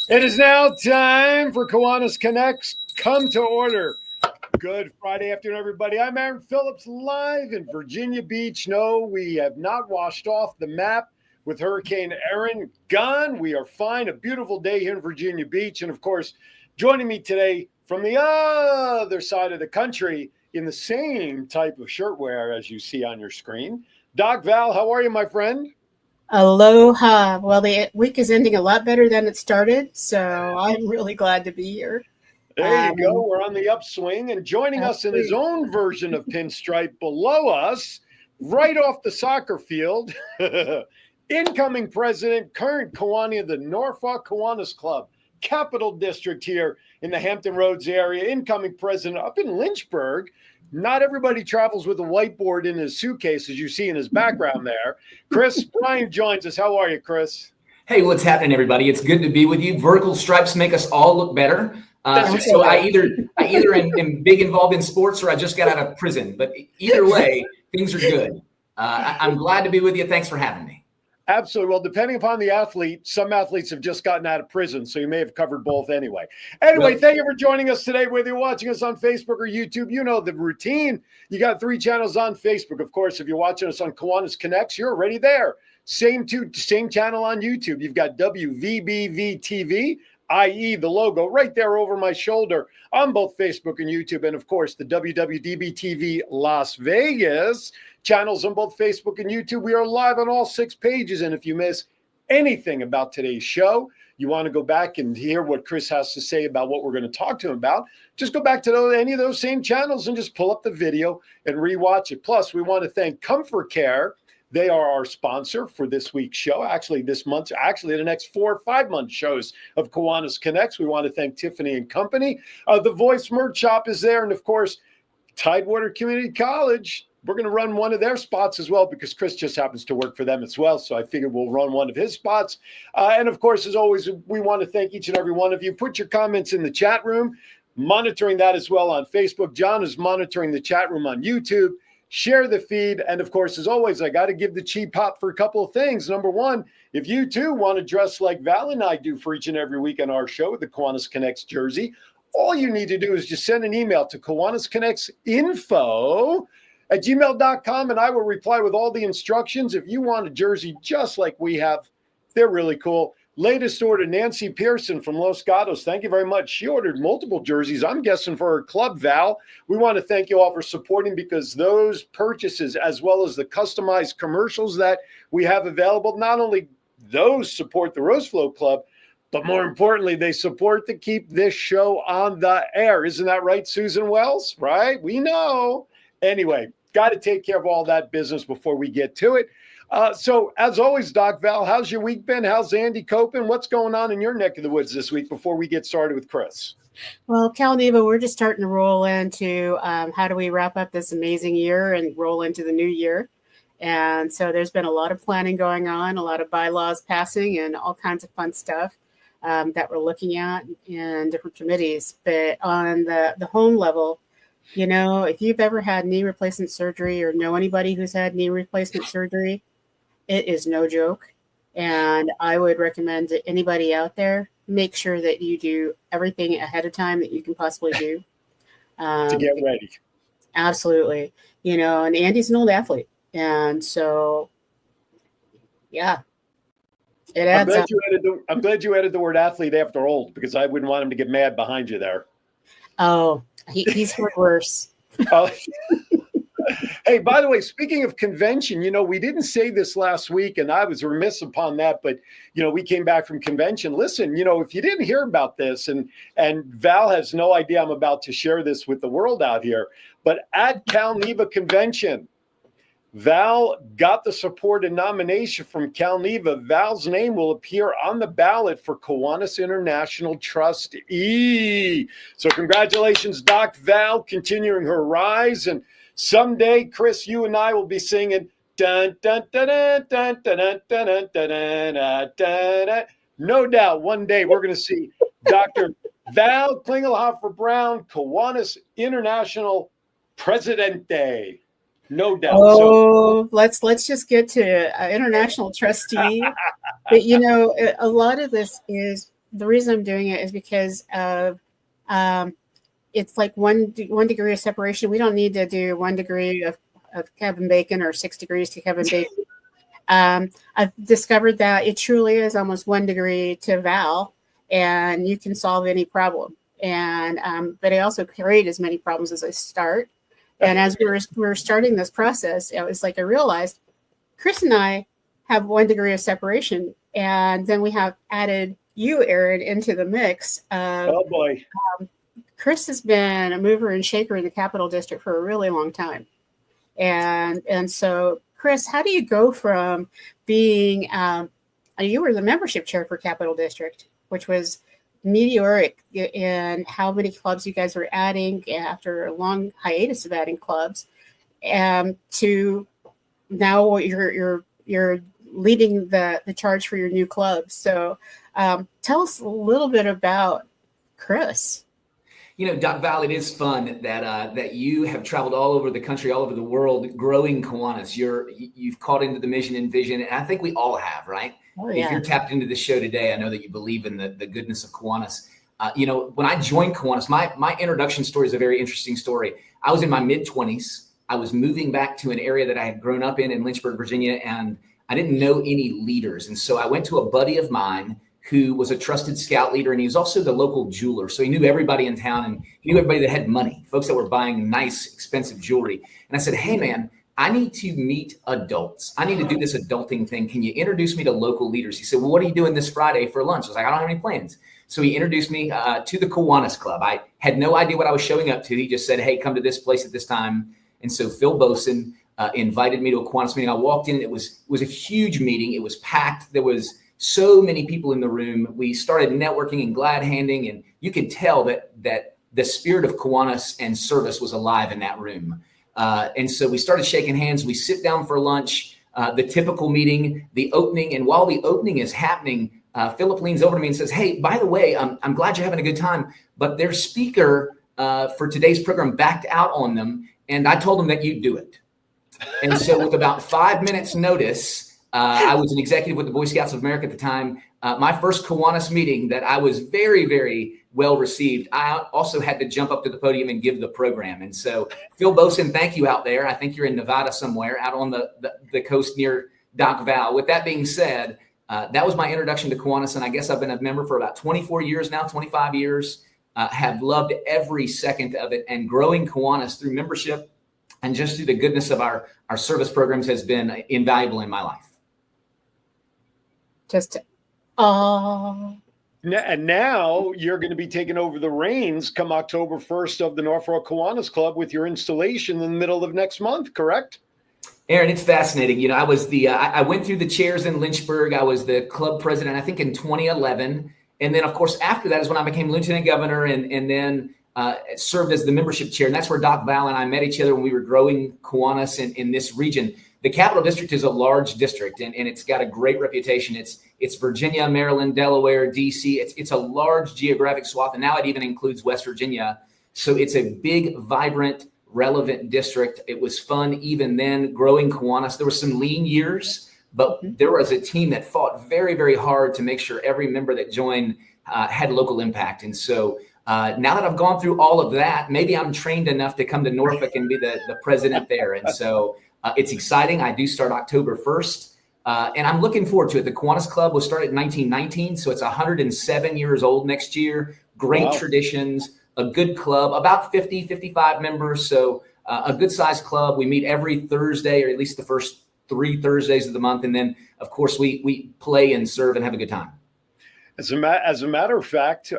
It is now time for Kiwanis Connects Come to Order. Good Friday afternoon, everybody. I'm Aaron Phillips, live in Virginia Beach. No, we have not washed off the map with Hurricane Aaron gone. We are fine. A beautiful day here in Virginia Beach. And of course, joining me today from the other side of the country in the same type of shirtwear as you see on your screen, Doc Val, how are you, my friend? Aloha. Well, the week is ending a lot better than it started, so I'm really glad to be here. There you go. We're on the upswing, and joining us in his own version of pinstripe below us, right off the soccer field, incoming president, current Kiwani of the Norfolk Kiwanis Club, Capital District here in the Hampton Roads area, incoming president up in Lynchburg. Not everybody travels with a whiteboard in his suitcase, as you see in his background there. Chris Bryant joins us. How are you, Chris? Hey, what's happening, everybody? It's good to be with you. Vertical stripes make us all look better. So I either am big involved in sports or I just got out of prison. But either way, things are good. I'm glad to be with you. Thanks for having me. Absolutely. Well, depending upon the athlete, some athletes have just gotten out of prison, so you may have covered both anyway. Anyway, thank you for joining us today. Whether you're watching us on Facebook or YouTube, you know the routine. You got 3 channels on Facebook. Of course, if you're watching us on Kiwanis Connects, you're already there. Same channel on YouTube. You've got WVBV TV, i.e. the logo right there over my shoulder on both Facebook and YouTube. And of course, the WWDB TV Las Vegas channels on both Facebook and YouTube. We are live on all 6 pages. And if you miss anything about today's show, you want to go back and hear what Chris has to say about what we're going to talk to him about, just go back to any of those same channels and just pull up the video and rewatch it. Plus, we want to thank Comfort Care. They are our sponsor for this week's show. Actually, this month, the next 4 or 5 month shows of Kiwanis Connects. We want to thank Tiffany and Company. The Voice Merch Shop is there. And of course, Tidewater Community College. We're going to run one of their spots as well because Chris just happens to work for them as well. So I figured we'll run one of his spots. And of course, as always, we want to thank each and every one of you. Put your comments in the chat room, monitoring that as well on Facebook. John is monitoring the chat room on YouTube. Share the feed. And of course, as always, I got to give the cheap pop for a couple of things. Number one, if you too want to dress like Val and I do for each and every week on our show with the Kiwanis Connects jersey, all you need to do is just send an email to kiwanisconnectsinfo@gmail.com, and I will reply with all the instructions. If you want a jersey just like we have, they're really cool. Latest order, Nancy Pearson from Los Gatos. Thank you very much. She ordered multiple jerseys, I'm guessing, for her club, Val. We want to thank you all for supporting because those purchases, as well as the customized commercials that we have available, not only those support the Rose Flow Club, but more importantly, they support to keep this show on the air. Isn't that right, Susan Wells? Right? We know. Anyway, got to take care of all that business before we get to it. So, as always, Doc Val, how's your week been? How's Andy coping? What's going on in your neck of the woods this week before we get started with Chris? Well, Cal Neva, we're just starting to roll into how do we wrap up this amazing year and roll into the new year. And so there's been a lot of planning going on, a lot of bylaws passing and all kinds of fun stuff that we're looking at in different committees. But on the home level, you know, if you've ever had knee replacement surgery or know anybody who's had knee replacement surgery, it is no joke. And I would recommend that anybody out there make sure that you do everything ahead of time that you can possibly do. To get ready. Absolutely. You know, and Andy's an old athlete. And so, yeah, it adds up. I'm glad you added the word athlete after old because I wouldn't want him to get mad behind you there. Oh, he's heard worse. Hey, by the way, speaking of convention, you know, we didn't say this last week, and I was remiss upon that, but, you know, we came back from convention. Listen, you know, if you didn't hear about this, and Val has no idea I'm about to share this with the world out here, but at Cal Neva Convention, Val got the support and nomination from Cal Neva. Val's name will appear on the ballot for Kiwanis International Trustee. So congratulations, Doc Val, continuing her rise. And someday, Chris, you and I will be singing dun dun dun dun dun dun dun dun dun dun dun. No doubt, one day we're going to see Dr. Val Klingelhofer Brown, Kiwanis International Presidente. No doubt. Oh, let's just get to international trustee. But you know, a lot of this is the reason I'm doing it is because of it's like one degree of separation. We don't need to do 1 degree of Kevin Bacon or 6 degrees to Kevin Bacon. I've discovered that it truly is almost 1 degree to Val, and you can solve any problem. And but I also create as many problems as I start. And as we were starting this process, it was like I realized Chris and I have 1 degree of separation, and then we have added you, Aaron, into the mix. Oh boy. Chris has been a mover and shaker in the Capital District for a really long time. And so, Chris, how do you go from being, you were the membership chair for Capital District, which was meteoric in how many clubs you guys were adding after a long hiatus of adding clubs, to now you're leading the charge for your new club. So tell us a little bit about Chris. You know, Doc Val, it is fun that you have traveled all over the country, all over the world, growing Kiwanis. You've caught into the mission and vision, and I think we all have, right? Oh, yeah. If you're tapped into the show today, I know that you believe in the goodness of Kiwanis. You know, when I joined Kiwanis, my introduction story is a very interesting story. I was in my mid-20s. I was moving back to an area that I had grown up in Lynchburg, Virginia, and I didn't know any leaders. And so I went to a buddy of mine who was a trusted scout leader, and he was also the local jeweler. So he knew everybody in town, and he knew everybody that had money, folks that were buying nice, expensive jewelry. And I said, hey, man, I need to meet adults. I need to do this adulting thing. Can you introduce me to local leaders? He said, well, what are you doing this Friday for lunch? I was like, I don't have any plans. So he introduced me to the Kiwanis Club. I had no idea what I was showing up to. He just said, hey, come to this place at this time. And so Phil Boson invited me to a Kiwanis meeting. I walked in. It was a huge meeting. It was packed. There was so many people in the room. We started networking and glad handing, and you could tell that the spirit of Kiwanis and service was alive in that room. And so we started shaking hands. We sit down for lunch, the typical meeting, the opening. And while the opening is happening, Philip leans over to me and says, hey, by the way, I'm glad you're having a good time, but their speaker for today's program backed out on them, and I told them that you'd do it. And so with about 5 minutes notice, I was an executive with the Boy Scouts of America at the time. My first Kiwanis meeting that I was very, very well received. I also had to jump up to the podium and give the program. And so Phil Boson, thank you out there. I think you're in Nevada somewhere out on the coast near Doc Val. With that being said, that was my introduction to Kiwanis. And I guess I've been a member for about 24 years now, 25 years, have loved every second of it, and growing Kiwanis through membership and just through the goodness of our service programs has been invaluable in my life. And now you're going to be taking over the reins come October 1st of the Norfolk Kiwanis Club with your installation in the middle of next month, correct? Aaron, it's fascinating. You know, I was I went through the chairs in Lynchburg. I was the club president, I think, in 2011. And then, of course, after that is when I became lieutenant governor and then served as the membership chair. And that's where Doc Val and I met each other when we were growing Kiwanis in this region. The Capital District is a large district, and it's got a great reputation. It's Virginia, Maryland, Delaware, D.C. It's a large geographic swath, and now it even includes West Virginia. So it's a big, vibrant, relevant district. It was fun even then growing Kiwanis. There were some lean years, but there was a team that fought very, very hard to make sure every member that joined had local impact. And so now that I've gone through all of that, maybe I'm trained enough to come to Norfolk and be the president there. And so it's exciting. I do start October 1st, and I'm looking forward to it. The Kiwanis Club was started in 1919, so it's 107 years old next year. Great traditions, a good club, about 50, 55 members, so a good-sized club. We meet every Thursday, or at least the first 3 Thursdays of the month, and then, of course, we play and serve and have a good time. As a matter of fact,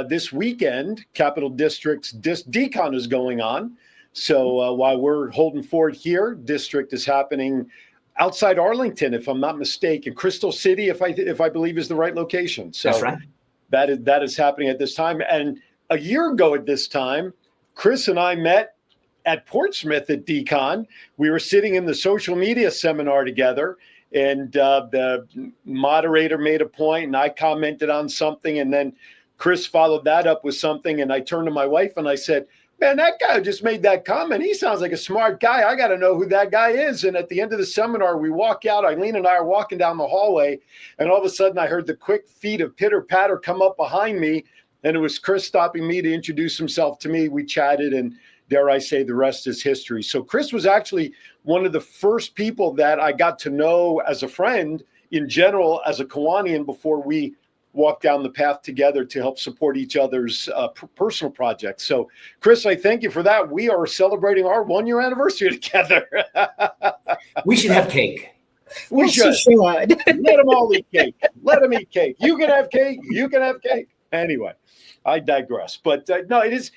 this weekend, Capital District's Decon is going on. So while we're holding forward here, district is happening outside Arlington, if I'm not mistaken, Crystal City, if I believe is the right location. So that's right. That is happening at this time. And a year ago at this time, Chris and I met at Portsmouth at Decon. We were sitting in the social media seminar together, and the moderator made a point, and I commented on something, and then Chris followed that up with something, and I turned to my wife and I said, man, that guy who just made that comment, he sounds like a smart guy. I got to know who that guy is. And at the end of the seminar, we walk out. Eileen and I are walking down the hallway, and all of a sudden I heard the quick feet of pitter patter come up behind me. And it was Chris stopping me to introduce himself to me. We chatted, and dare I say, the rest is history. So Chris was actually one of the first people that I got to know as a friend in general, as a Kiwanian, before we walked down the path together to help support each other's personal projects. So Chris, I thank you for that. We are celebrating our 1-year anniversary together. We should have cake. We should. Let them all eat cake. Let them eat cake. You can have cake. You can have cake. Anyway, I digress. But no, it is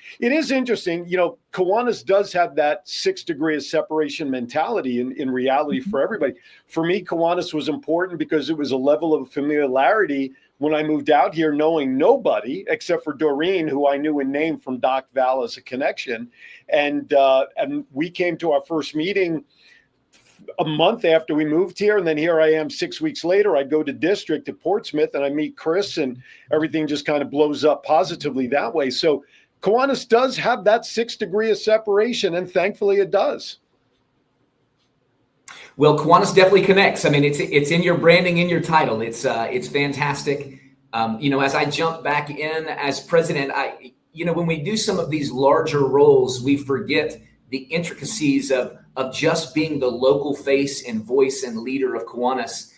interesting. You know, Kiwanis does have that 6 degree of separation mentality in reality for everybody. For me, Kiwanis was important because it was a level of familiarity when I moved out here, knowing nobody except for Doreen, who I knew in name from Doc Val as a connection. And we came to our first meeting a month after we moved here. And then here I am 6 weeks later. I go to district at Portsmouth and I meet Chris, and everything just kind of blows up positively that way. So Kiwanis does have that 6 degree of separation, and thankfully it does. Well, Kiwanis definitely connects. I mean, it's in your branding, in your title. It's fantastic. You know, as I jump back in as president, when we do some of these larger roles, we forget the intricacies of just being the local face and voice and leader of Kiwanis.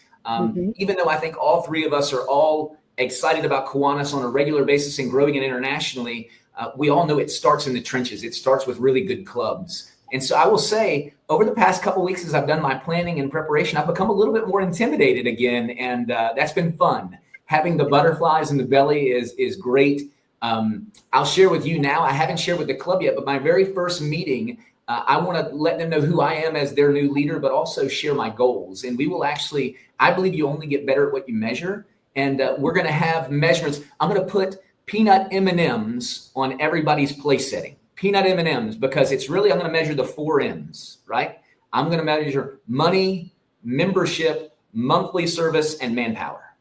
Even though I think all three of us are all excited about Kiwanis on a regular basis and growing it internationally, we all know it starts in the trenches. It starts with really good clubs. And so I will say, over the past couple of weeks, as I've done my planning and preparation, I've become a little bit more intimidated again, and that's been fun. Having the butterflies in the belly is great. I'll share with you now. I haven't shared with the club yet, but my very first meeting, I want to let them know who I am as their new leader, but also share my goals. And we will actually, I believe you only get better at what you measure. And we're going to have measurements. I'm going to put peanut M&Ms on everybody's place setting. Peanut M&Ms, because it's really, I'm going to measure the 4 M's, right? I'm going to measure money, membership, monthly service, and manpower.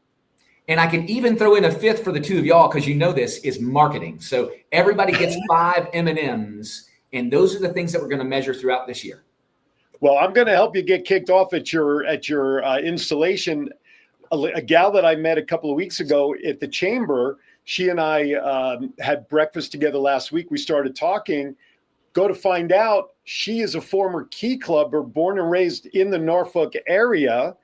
And I can even throw in a 5th for the 2 of y'all, because you know this is marketing. So everybody gets 5 M&Ms, and those are the things that we're going to measure throughout this year. Well, I'm going to help you get kicked off at your installation. A gal that I met a couple of weeks ago at the chamber, she and I had breakfast together last week. We started talking. Go to find out, she is a former Key Clubber, born and raised in the Norfolk area.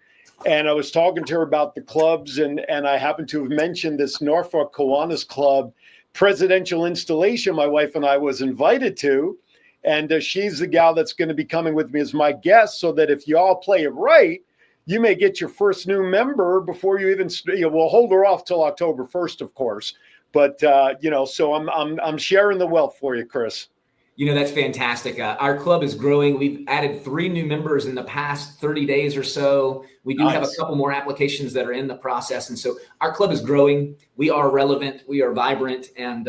And I was talking to her about the clubs, and I happened to have mentioned this Norfolk Kiwanis Club presidential installation my wife and I was invited to. And she's the gal that's going to be coming with me as my guest, so that if you all play it right, you may get your first new member before you even, we'll hold her off till October 1st, of course. But, so I'm sharing the wealth for you, Chris. You know, that's fantastic. Our club is growing. We've added 3 new members in the past 30 days or so. We do have a couple more applications that are in the process. And so our club is growing. We are relevant. We are vibrant. And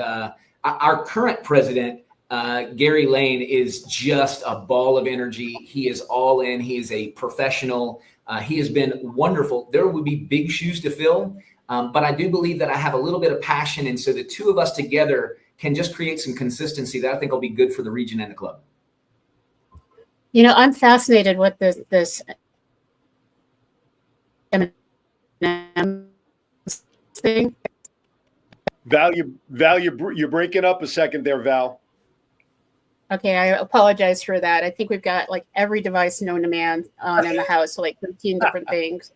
our current president, Gary Lane, is just a ball of energy. He is all in. He is a professional. He has been wonderful. There will be big shoes to fill, but I do believe that I have a little bit of passion. And so the 2 of us together can just create some consistency that I think will be good for the region and the club. You know, I'm fascinated with this thing. Val, you're breaking up a second there, Val. Okay, I apologize for that. I think we've got like every device known to man on in the house, like 13 different things.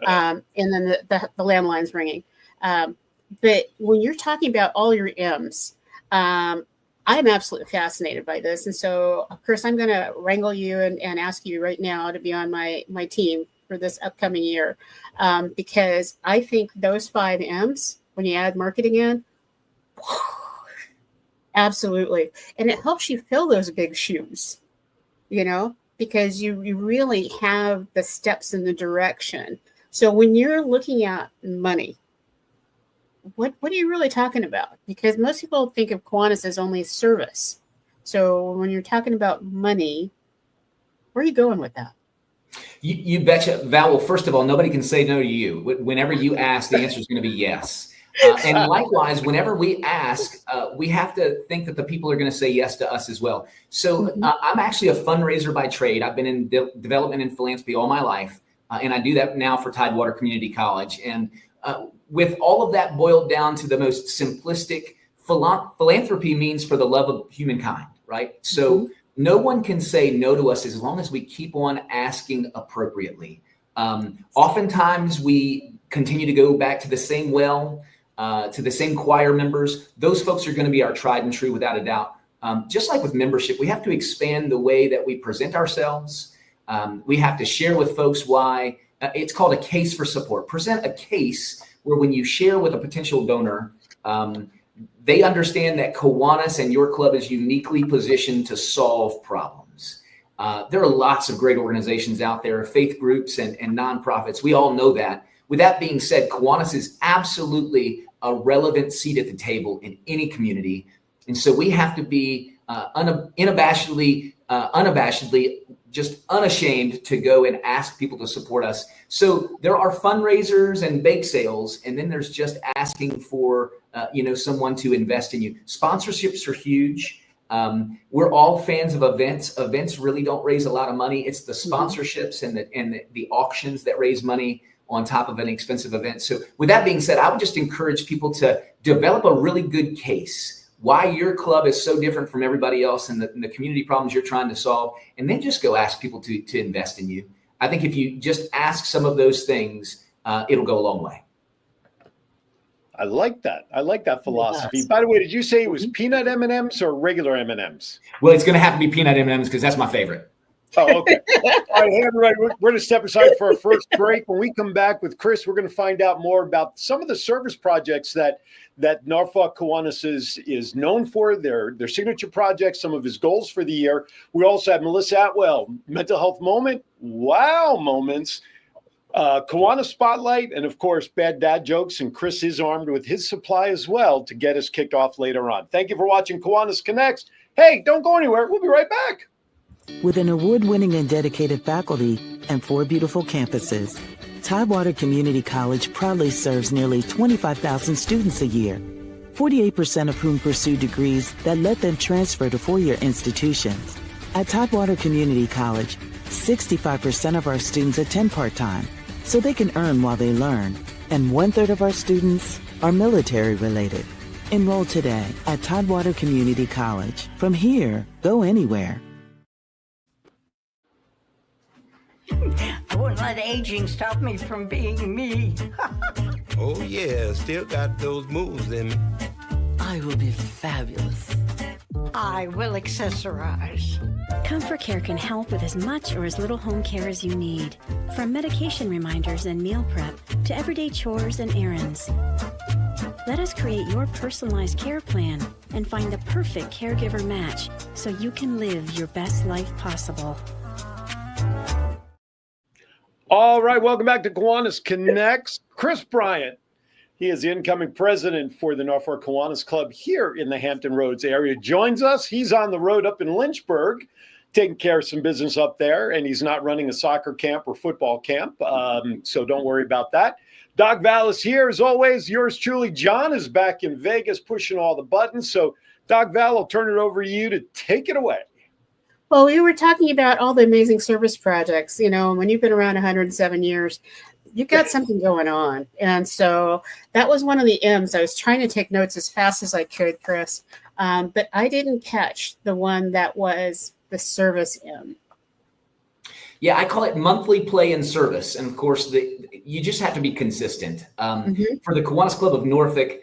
And then the landline's ringing. But when you're talking about all your M's, I'm absolutely fascinated by this. And so, Chris, I'm going to wrangle you and ask you right now to be on my team for this upcoming year. Because I think those 5 M's, when you add marketing in, absolutely. And it helps you fill those big shoes, because you really have the steps in the direction. So when you're looking at money, what are you really talking about? Because most people think of Kiwanis as only service. So when you're talking about money, where are you going with that? You betcha, Val. Well, first of all, nobody can say no to you. Whenever you ask, the answer is going to be yes. And likewise, whenever we ask, we have to think that the people are going to say yes to us as well. So I'm actually a fundraiser by trade. I've been in development and philanthropy all my life, and I do that now for Tidewater Community College. And with all of that boiled down to the most simplistic, philanthropy means for the love of humankind, right? So no one can say no to us as long as we keep on asking appropriately. Oftentimes we continue to go back to the same well, to the same choir members. Those folks are going to be our tried and true without a doubt. Just like with membership, we have to expand the way that we present ourselves. We have to share with folks why. It's called a case for support. Present a case where when you share with a potential donor, they understand that Kiwanis and your club is uniquely positioned to solve problems. There are lots of great organizations out there, faith groups and nonprofits. We all know that. With that being said, Kiwanis is absolutely a relevant seat at the table in any community. And so we have to be unabashedly, just unashamed to go and ask people to support us. So there are fundraisers and bake sales, and then there's just asking for, someone to invest in you. Sponsorships are huge. We're all fans of events. Events really don't raise a lot of money. It's the sponsorships and the auctions that raise money on top of an expensive event. So with that being said, I would just encourage people to develop a really good case why your club is so different from everybody else and the community problems you're trying to solve, and then just go ask people to invest in you. I think if you just ask some of those things, it'll go a long way. I like that. I like that philosophy. Yes. By the way, did you say it was peanut M&Ms or regular M&Ms? Well, it's going to have to be peanut M&Ms because that's my favorite. Oh, okay. All right, everybody, we're going to step aside for our first break. When we come back with Chris, we're going to find out more about some of the service projects that Norfolk Kiwanis is known for, their signature projects, some of his goals for the year. We also have Melissa Atwell, mental health moment, wow moments, Kiwanis Spotlight, and of course, bad dad jokes. And Chris is armed with his supply as well to get us kicked off later on. Thank you for watching Kiwanis Connects. Hey, don't go anywhere. We'll be right back. With an award-winning and dedicated faculty and 4 beautiful campuses, Tidewater Community College proudly serves nearly 25,000 students a year, 48% of whom pursue degrees that let them transfer to four-year institutions. At Tidewater Community College, 65% of our students attend part-time, so they can earn while they learn, and 1/3 of our students are military-related. Enroll today at Tidewater Community College. From here, go anywhere. I wouldn't let aging stop me from being me. Oh yeah, still got those moves in me. I will be fabulous. I will accessorize. Comfort Care can help with as much or as little home care as you need. From medication reminders and meal prep to everyday chores and errands. Let us create your personalized care plan and find the perfect caregiver match so you can live your best life possible. All right, welcome back to Kiwanis Connects. Chris Bryant, he is the incoming president for the Norfolk Kiwanis Club here in the Hampton Roads area, joins us. He's on the road up in Lynchburg, taking care of some business up there, and he's not running a soccer camp or football camp, so don't worry about that. Doc Val is here, as always. Yours truly, John, is back in Vegas pushing all the buttons. So, Doc Val, I'll turn it over to you to take it away. Well, we were talking about all the amazing service projects. You know, when you've been around 107 years, you've got something going on. And so that was one of the M's. I was trying to take notes as fast as I could, Chris, but I didn't catch the one that was the service M. Yeah, I call it monthly play and service. And of course, you just have to be consistent. For the Kiwanis Club of Norfolk,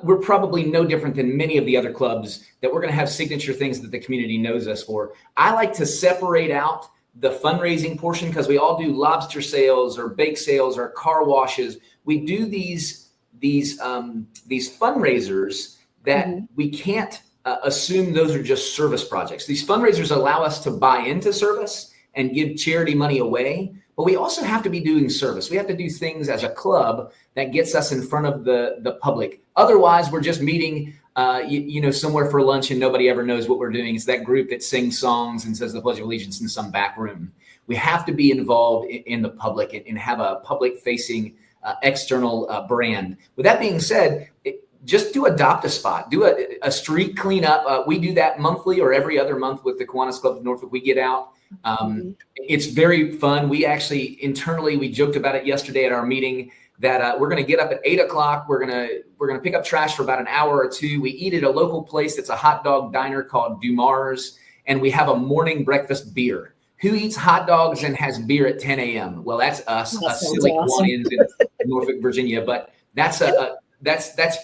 we're probably no different than many of the other clubs that we're going to have signature things that the community knows us for. I like to separate out the fundraising portion because we all do lobster sales or bake sales or car washes. We do these fundraisers that we can't assume those are just service projects. These fundraisers allow us to buy into service and give charity money away, but we also have to be doing service. We have to do things as a club that gets us in front of the public. Otherwise, we're just meeting, somewhere for lunch and nobody ever knows what we're doing. It's that group that sings songs and says the Pledge of Allegiance in some back room. We have to be involved in the public and have a public-facing external brand. With that being said, just adopt a spot, do a street cleanup. We do that monthly or every other month with the Kiwanis Club of Norfolk. We get out. It's very fun. We actually internally, we joked about it yesterday at our meeting that we're going to get up at 8 o'clock. We're going to pick up trash for about an hour or two. We eat at a local place that's a hot dog diner called Dumar's, and we have a morning breakfast beer. Who eats hot dogs and has beer at 10 a.m.? Well, that's us silly Kiwanians in Norfolk, Virginia. But that's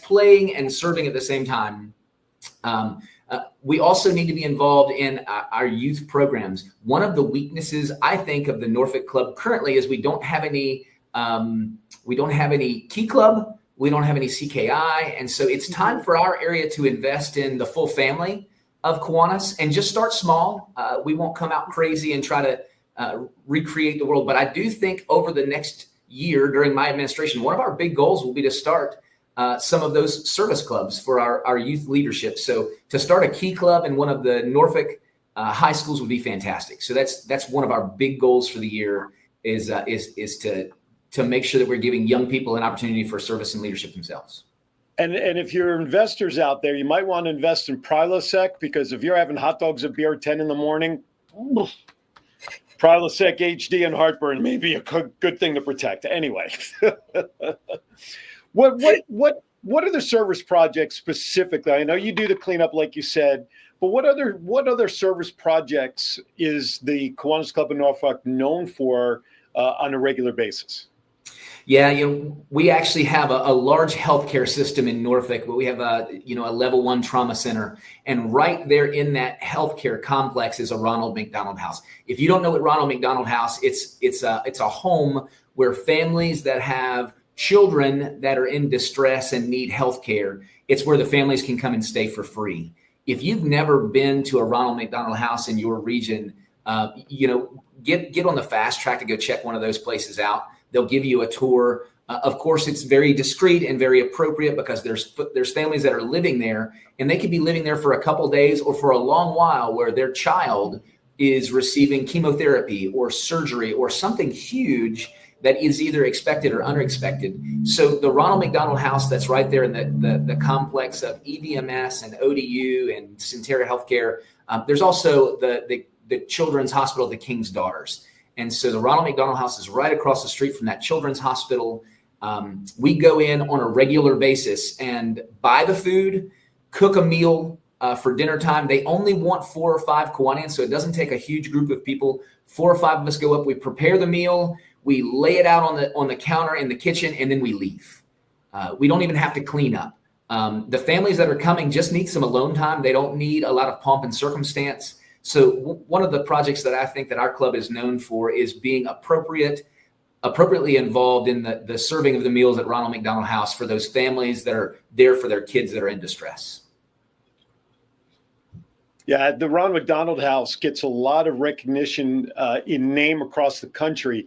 playing and serving at the same time. We also need to be involved in our youth programs. One of the weaknesses, I think, of the Norfolk Club currently is we don't have any Key Club, we don't have any CKI, and so it's time for our area to invest in the full family of Kiwanis and just start small. We won't come out crazy and try to recreate the world, but I do think over the next year during my administration, one of our big goals will be to start some of those service clubs for our youth leadership. So to start a Key Club in one of the Norfolk high schools would be fantastic. So that's one of our big goals for the year is to make sure that we're giving young people an opportunity for service and leadership themselves. And if you're investors out there, you might want to invest in Prilosec, because if you're having hot dogs and beer at 10 in the morning, Prilosec HD and heartburn may be a good thing to protect. Anyway, what are the service projects specifically? I know you do the cleanup, like you said, but what other service projects is the Kiwanis Club of Norfolk known for on a regular basis? Yeah, we actually have a large healthcare system in Norfolk, but we have a level 1 trauma center. And right there in that healthcare complex is a Ronald McDonald House. If you don't know what Ronald McDonald House, it's a home where families that have children that are in distress and need healthcare, it's where the families can come and stay for free. If you've never been to a Ronald McDonald House in your region, get on the fast track to go check one of those places out. They'll give you a tour. Of course, it's very discreet and very appropriate because there's families that are living there, and they could be living there for a couple days or for a long while, where their child is receiving chemotherapy or surgery or something huge that is either expected or unexpected. So the Ronald McDonald House that's right there in the complex of EVMS and ODU and Centera Healthcare. There's also the Children's Hospital, the King's Daughters. And so the Ronald McDonald House is right across the street from that Children's Hospital. We go in on a regular basis and buy the food, cook a meal for dinner time. They only want 4 or 5 Kiwanians, so it doesn't take a huge group of people. 4 or 5 of us go up, we prepare the meal, we lay it out on the counter in the kitchen, and then we leave. We don't even have to clean up. The families that are coming just need some alone time. They don't need a lot of pomp and circumstance. So one of the projects that I think that our club is known for is being appropriately involved in the serving of the meals at Ronald McDonald House for those families that are there for their kids that are in distress. Yeah, the Ronald McDonald House gets a lot of recognition in name across the country,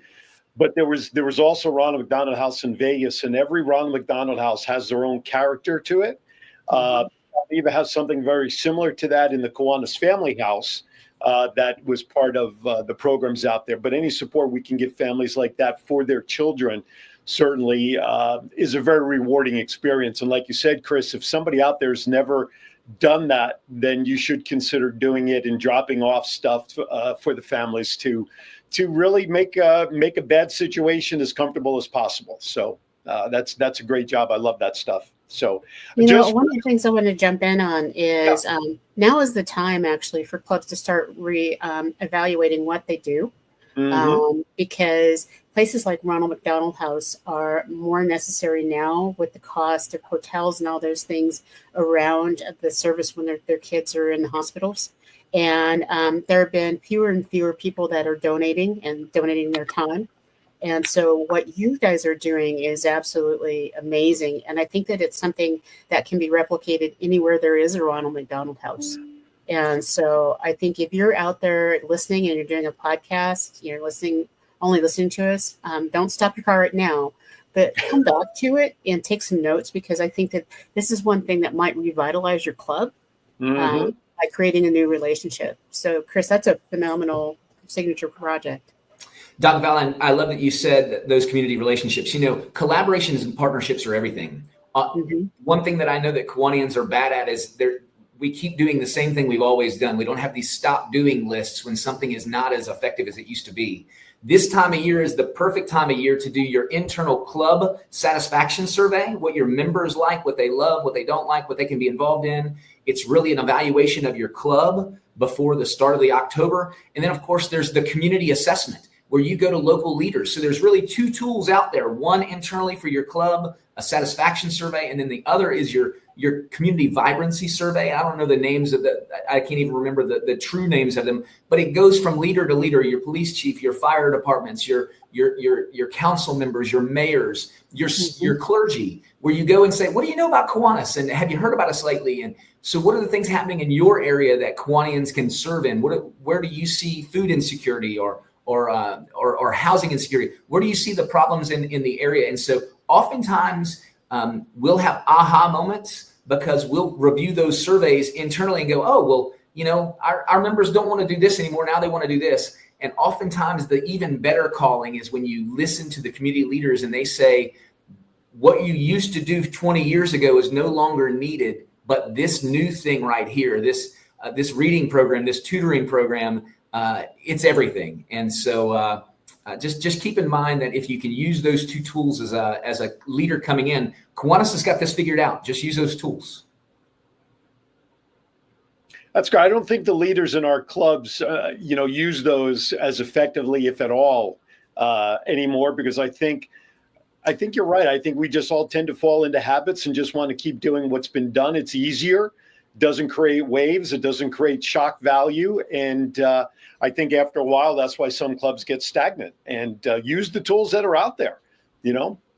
but there was also Ronald McDonald House in Vegas, and every Ronald McDonald House has their own character to it. Even has something very similar to that in the Kiwanis Family House that was part of the programs out there. But any support we can give families like that for their children certainly is a very rewarding experience. And like you said, Chris, if somebody out there has never done that, then you should consider doing it and dropping off stuff for the families to really make a bad situation as comfortable as possible. So that's a great job. I love that stuff. So, one of the things I want to jump in on is now is the time actually for clubs to start evaluating what they do, because places like Ronald McDonald House are more necessary now with the cost of hotels and all those things around the service when their kids are in the hospitals. And there have been fewer and fewer people that are donating their time. And so what you guys are doing is absolutely amazing. And I think that it's something that can be replicated anywhere there is a Ronald McDonald House. And so I think if you're out there listening and you're doing a podcast, you're only listening to us, don't stop your car right now, but come back to it and take some notes, because I think that this is one thing that might revitalize your club by creating a new relationship. So Chris, that's a phenomenal signature project. Doc Val, I love that you said those community relationships. Collaborations and partnerships are everything. One thing that I know that Kiwanians are bad at is we keep doing the same thing we've always done. We don't have these stop doing lists when something is not as effective as it used to be. This time of year is the perfect time of year to do your internal club satisfaction survey, what your members like, what they love, what they don't like, what they can be involved in. It's really an evaluation of your club before the start of the October. And then, of course, there's the community assessment where you go to local leaders. So there's really two tools out there, one internally for your club, a satisfaction survey, and then the other is your community vibrancy survey. I don't know the names of I can't even remember the true names of them, but it goes from leader to leader, your police chief, your fire departments, your council members, your mayors, your clergy, where you go and say, what do you know about Kiwanis? And have you heard about us lately? And so what are the things happening in your area that Kiwanians can serve in? Where do you see food insecurity or housing insecurity? Where do you see the problems in the area? And so oftentimes we'll have aha moments because we'll review those surveys internally and go, oh, well, our members don't want to do this anymore. Now they want to do this. And oftentimes the even better calling is when you listen to the community leaders and they say, what you used to do 20 years ago is no longer needed, but this new thing right here, this reading program, this tutoring program, it's everything. And so just keep in mind that if you can use those two tools as a leader coming in, Kiwanis has got this figured out. Just use those tools. That's great. I don't think the leaders in our clubs, use those as effectively, if at all, anymore, because I think you're right. I think we just all tend to fall into habits and just want to keep doing what's been done. It's easier, doesn't create waves, it doesn't create shock value. And I think after a while, that's why some clubs get stagnant and use the tools that are out there,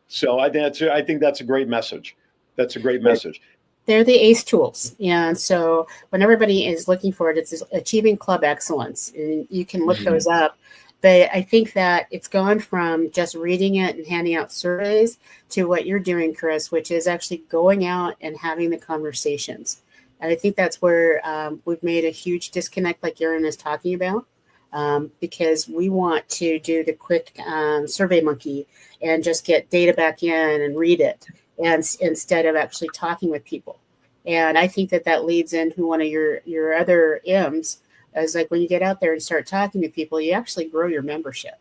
So I think that's a great message. That's a great message. They're the ACE tools. And so when everybody is looking for it, it's achieving club excellence. And you can look those up. But I think that it's gone from just reading it and handing out surveys to what you're doing, Chris, which is actually going out and having the conversations. And I think that's where we've made a huge disconnect, like Aaron is talking about, because we want to do the quick survey monkey and just get data back in and read it, and instead of actually talking with people. And I think that leads into one of your other M's, is like when you get out there and start talking to people, you actually grow your membership.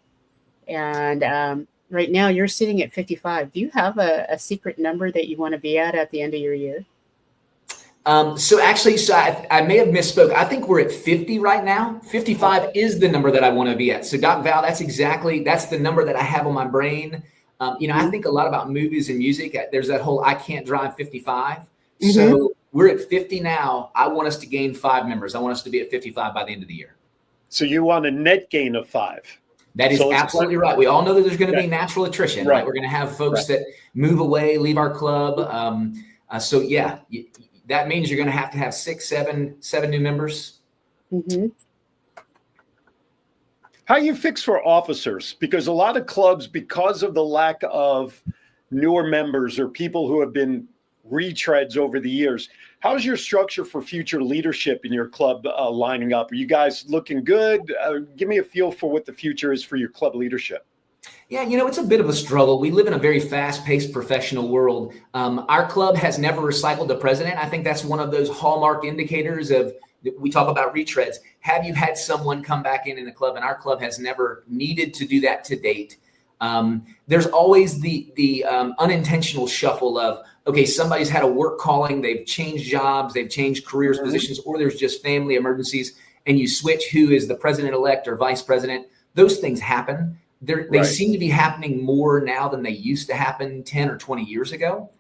And right now you're sitting at 55. Do you have a secret number that you want to be at the end of your year? So I may have misspoke. I think we're at 50 right now. 55 is the number that I want to be at. So Doc Val, that's the number that I have on my brain. I think a lot about movies and music. There's that whole, I can't drive 55. Mm-hmm. So we're at 50 now. I want us to gain 5 members. I want us to be at 55 by the end of the year. So you want a net gain of 5. That is absolutely right. We all know that there's going to be natural attrition, right? We're going to have folks that move away, leave our club. That means you're going to have 6, 7 new members. Mm-hmm. How you fix for officers? Because a lot of clubs, because of the lack of newer members or people who have been retreads over the years, how's your structure for future leadership in your club lining up? Are you guys looking good? Give me a feel for what the future is for your club leadership. Yeah, it's a bit of a struggle. We live in a very fast-paced professional world. Our club has never recycled the president. I think that's one of those hallmark indicators of, we talk about retreads. Have you had someone come back in the club? And our club has never needed to do that to date. There's always the unintentional shuffle of, okay, somebody's had a work calling, they've changed jobs, they've changed careers, positions, or there's just family emergencies, and you switch who is the president-elect or vice president. Those things happen. They seem to be happening more now than they used to happen 10 or 20 years ago.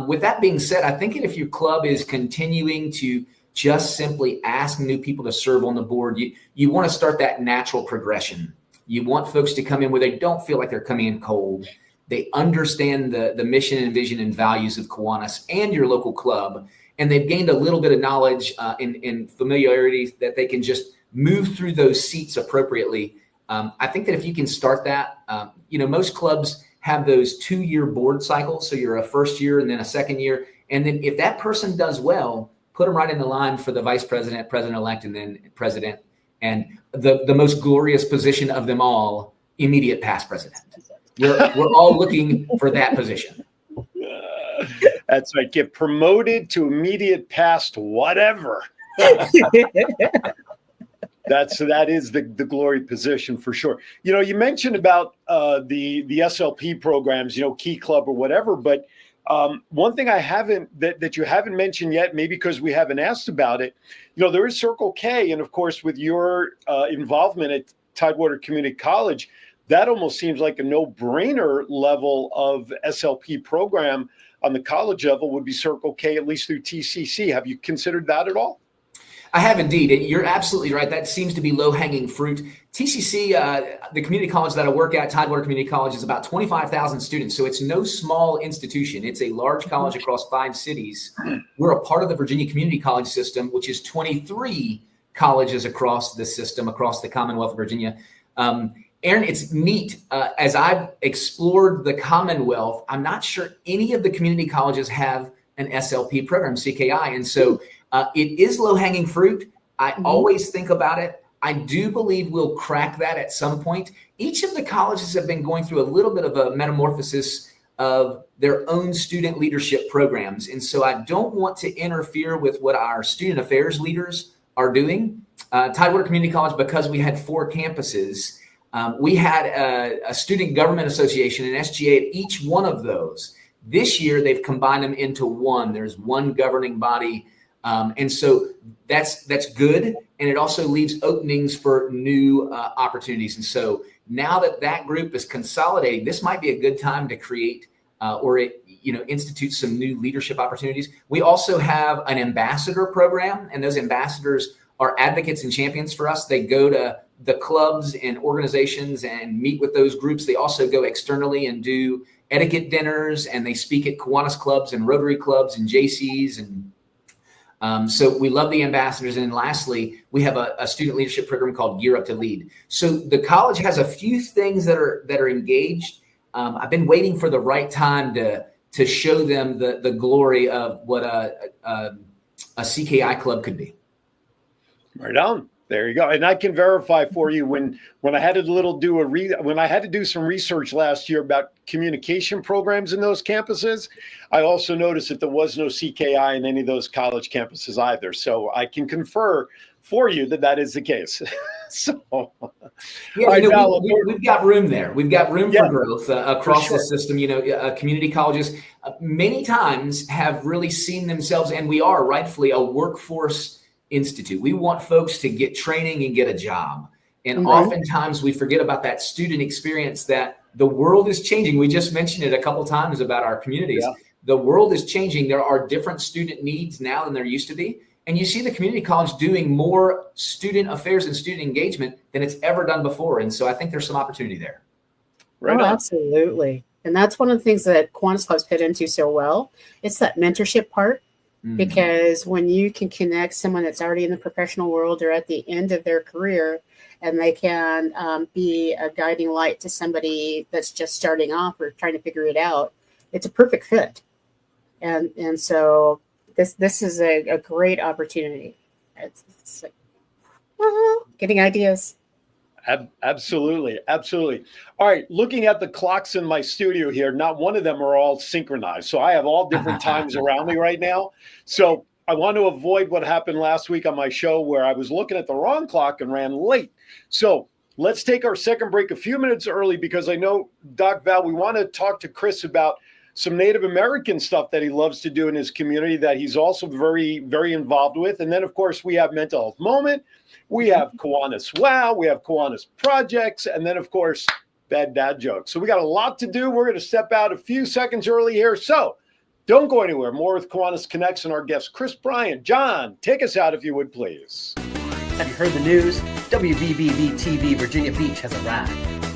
With that being said, I think if your club is continuing to just simply ask new people to serve on the board, you want to start that natural progression. You want folks to come in where they don't feel like they're coming in cold. They understand the mission and vision and values of Kiwanis and your local club, and they've gained a little bit of knowledge and familiarity that they can just move through those seats appropriately. I think that if you can start that, most clubs have those 2-year board cycles. So you're a first year and then a second year. And then if that person does well, put them right in the line for the vice president, president-elect, and then president. And the most glorious position of them all, immediate past president. We're all looking for that position. That's right. Get promoted to immediate past whatever. That is the glory position for sure. You mentioned about the SLP programs, Key Club or whatever, but one thing that you haven't mentioned yet, maybe because we haven't asked about it, there is Circle K, and of course with your involvement at Tidewater Community College, that almost seems like a no-brainer level of SLP program on the college level would be Circle K, at least through TCC. Have you considered that at all? I have indeed. You're absolutely right. That seems to be low-hanging fruit. TCC, the community college that I work at, Tidewater Community College, is about 25,000 students. So it's no small institution. It's a large college across 5 cities. We're a part of the Virginia Community College system, which is 23 colleges across the system, across the Commonwealth of Virginia. Aaron, it's neat. As I've explored the Commonwealth, I'm not sure any of the community colleges have an SLP program, CKI. And so it is low-hanging fruit. I always think about it. I do believe we'll crack that at some point. Each of the colleges have been going through a little bit of a metamorphosis of their own student leadership programs. And so I don't want to interfere with what our student affairs leaders are doing. Tidewater Community College, because we had 4 campuses, we had a student government association, an SGA at each one of those. This year, they've combined them into one. There's one governing body. And so that's good. And it also leaves openings for new opportunities. And so now that group is consolidating, this might be a good time to create institute some new leadership opportunities. We also have an ambassador program, and those ambassadors are advocates and champions for us. They go to the clubs and organizations and meet with those groups. They also go externally and do etiquette dinners, and they speak at Kiwanis clubs and Rotary clubs and JCs. And so we love the ambassadors. And lastly, we have a student leadership program called Gear Up to Lead. So the college has a few things that are engaged. I've been waiting for the right time to show them the glory of what a CKI club could be. Right on. There you go. And I can verify for you when I had to do some research last year about communication programs in those campuses, I also noticed that there was no CKI in any of those college campuses either. So I can confer for you that is the case. So yeah, we've got room there. We've got room for growth across the system. Community colleges many times have really seen themselves, and we are rightfully a workforce institute. We want folks to get training and get a job. And oftentimes we forget about that student experience, that the world is changing. We just mentioned it a couple times about our communities. Yeah. The world is changing. There are different student needs now than there used to be. And you see the community college doing more student affairs and student engagement than it's ever done before. And so I think there's some opportunity there. Right on. Absolutely. And that's one of the things that Kiwanis Clubs fit into so well. It's that mentorship part. Because when you can connect someone that's already in the professional world or at the end of their career, and they can be a guiding light to somebody that's just starting off or trying to figure it out, it's a perfect fit. And so this is a great opportunity. It's like, getting ideas. Absolutely. All right. Looking at the clocks in my studio here, not one of them are all synchronized. So I have all different times around me right now. So I want to avoid what happened last week on my show where I was looking at the wrong clock and ran late. So let's take our second break a few minutes early, because I know, Doc Val, we want to talk to Chris about some Native American stuff that he loves to do in his community that he's also very, very involved with. And then, of course, we have Mental Health Moment. We have Kiwanis Wow. We have Kiwanis Projects. And then, of course, Bad Dad Jokes. So we got a lot to do. We're going to step out a few seconds early here. So don't go anywhere. More with Kiwanis Connects and our guest, Chris Bryant. John, take us out if you would, please. Have you heard the news? WVBV-TV Virginia Beach has arrived.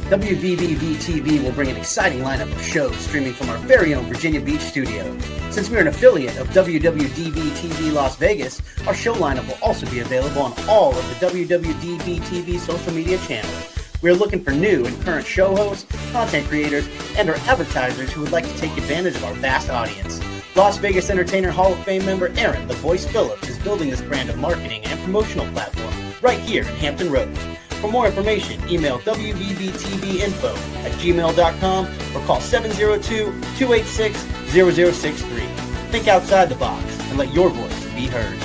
WVBV-TV will bring an exciting lineup of shows streaming from our very own Virginia Beach studio. Since we're an affiliate of WWDB-TV Las Vegas, our show lineup will also be available on all of the WWDB-TV social media channels. We're looking for new and current show hosts, content creators, and our advertisers who would like to take advantage of our vast audience. Las Vegas Entertainer Hall of Fame member Aaron "The Voice" Phillips is building this brand of marketing and promotional platform right here in Hampton Roads. For more information, email wvbtvinfo@gmail.com or call 702-286-0063. Think outside the box and let your voice be heard.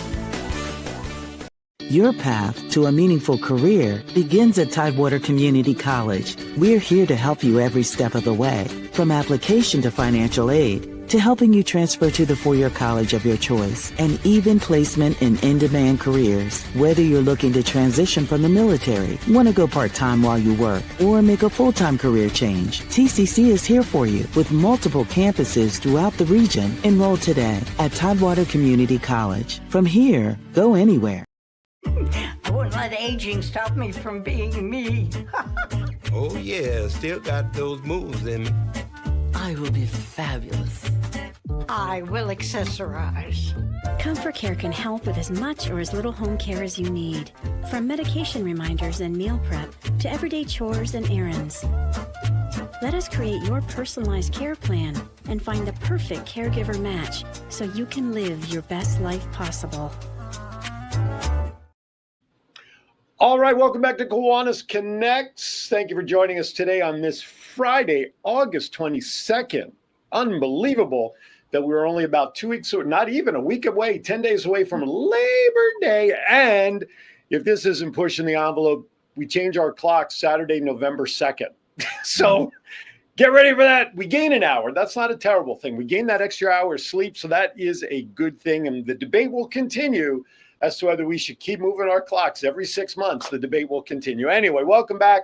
Your path to a meaningful career begins at Tidewater Community College. We're here to help you every step of the way, from application to financial aid, to helping you transfer to the four-year college of your choice, and even placement in in-demand careers. Whether you're looking to transition from the military, want to go part-time while you work, or make a full-time career change, TCC is here for you with multiple campuses throughout the region. Enroll today at Tidewater Community College. From here, go anywhere. I wouldn't let aging stop me from being me. Oh yeah, still got those moves in me. I will be fabulous. I will accessorize. Comfort Care can help with as much or as little home care as you need. From medication reminders and meal prep to everyday chores and errands. Let us create your personalized care plan and find the perfect caregiver match so you can live your best life possible. All right, welcome back to Kiwanis Connects. Thank you for joining us today on this Friday, August 22nd. Unbelievable that we're only about 2 weeks, or not even a week away, 10 days away from Labor Day. And if this isn't pushing the envelope, we change our clock Saturday, November 2nd. So get ready for that. We gain an hour. That's not a terrible thing. We gain that extra hour of sleep, so that is a good thing. And the debate will continue as to whether we should keep moving our clocks every 6 months. The debate will continue. Anyway, welcome back.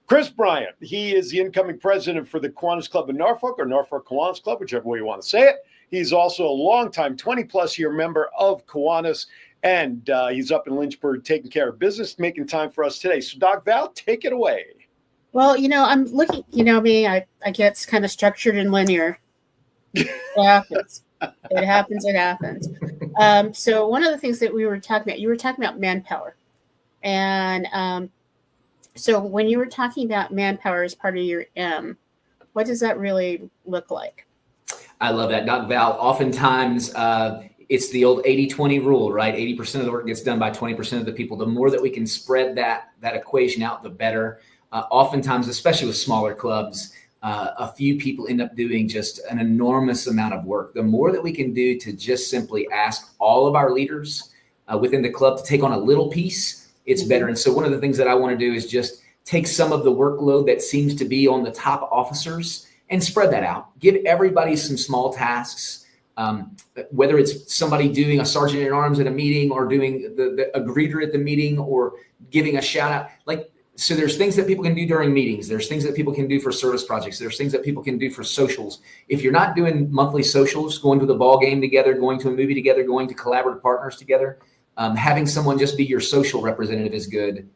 Chris Bryant, he is the incoming president for the Kiwanis Club in Norfolk, or Norfolk Kiwanis Club, whichever way you want to say it. He's also a longtime 20-plus year member of Kiwanis, and he's up in Lynchburg taking care of business, making time for us today. So, Doc Val, take it away. Well, I'm looking, me, I get kind of structured and linear. It happens. It happens. So one of the things that we were talking about, you were talking about manpower. And so when you were talking about manpower as part of your M, what does that really look like? I love that, Doc Val. Oftentimes, it's the old 80-20 rule, right? 80% of the work gets done by 20% of the people. The more that we can spread that equation out, the better. Oftentimes, especially with smaller clubs, a few people end up doing just an enormous amount of work. The more that we can do to just simply ask all of our leaders within the club to take on a little piece, it's better. And so one of the things that I want to do is just take some of the workload that seems to be on the top officers and spread that out. Give everybody some small tasks, whether it's somebody doing a sergeant at arms at a meeting, or doing a greeter at the meeting, or giving a shout out. So there's things that people can do during meetings. There's things that people can do for service projects. There's things that people can do for socials. If you're not doing monthly socials, going to the ball game together, going to a movie together, going to collaborative partners together, having someone just be your social representative is good.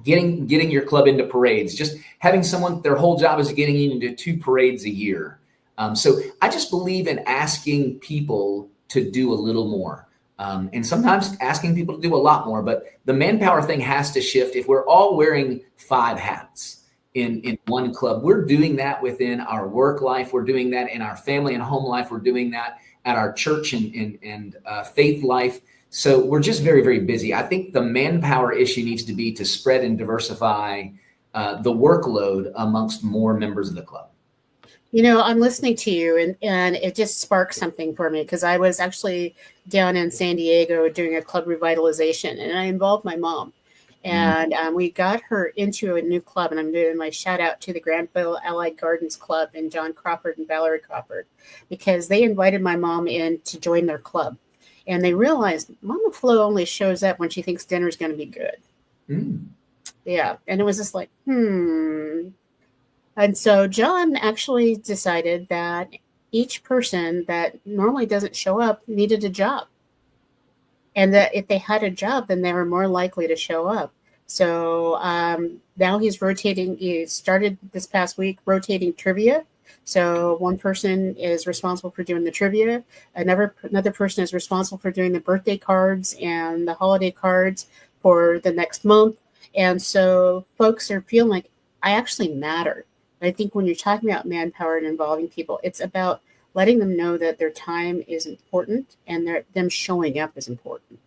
Getting your club into parades, just having someone, their whole job is getting you into 2 parades a year. So I just believe in asking people to do a little more. And sometimes asking people to do a lot more, but the manpower thing has to shift. If we're all wearing 5 hats in one club, we're doing that within our work life. We're doing that in our family and home life. We're doing that at our church and faith life. So we're just very, very busy. I think the manpower issue needs to be to spread and diversify the workload amongst more members of the club. I'm listening to you and it just sparked something for me, because I was actually down in San Diego doing a club revitalization, and I involved my mom. And we got her into a new club, and I'm doing my shout out to the Granville Allied Gardens Club and John Crawford and Valerie Crawford, because they invited my mom in to join their club. And they realized Mama Flo only shows up when she thinks dinner's going to be good. Yeah. And it was just like, And so John actually decided that each person that normally doesn't show up needed a job. And that if they had a job, then they were more likely to show up. So now he's rotating. He started this past week rotating trivia. So one person is responsible for doing the trivia. Another person is responsible for doing the birthday cards and the holiday cards for the next month. And so folks are feeling like, I actually matter. I think when you're talking about manpower and involving people, it's about letting them know that their time is important and them showing up is important.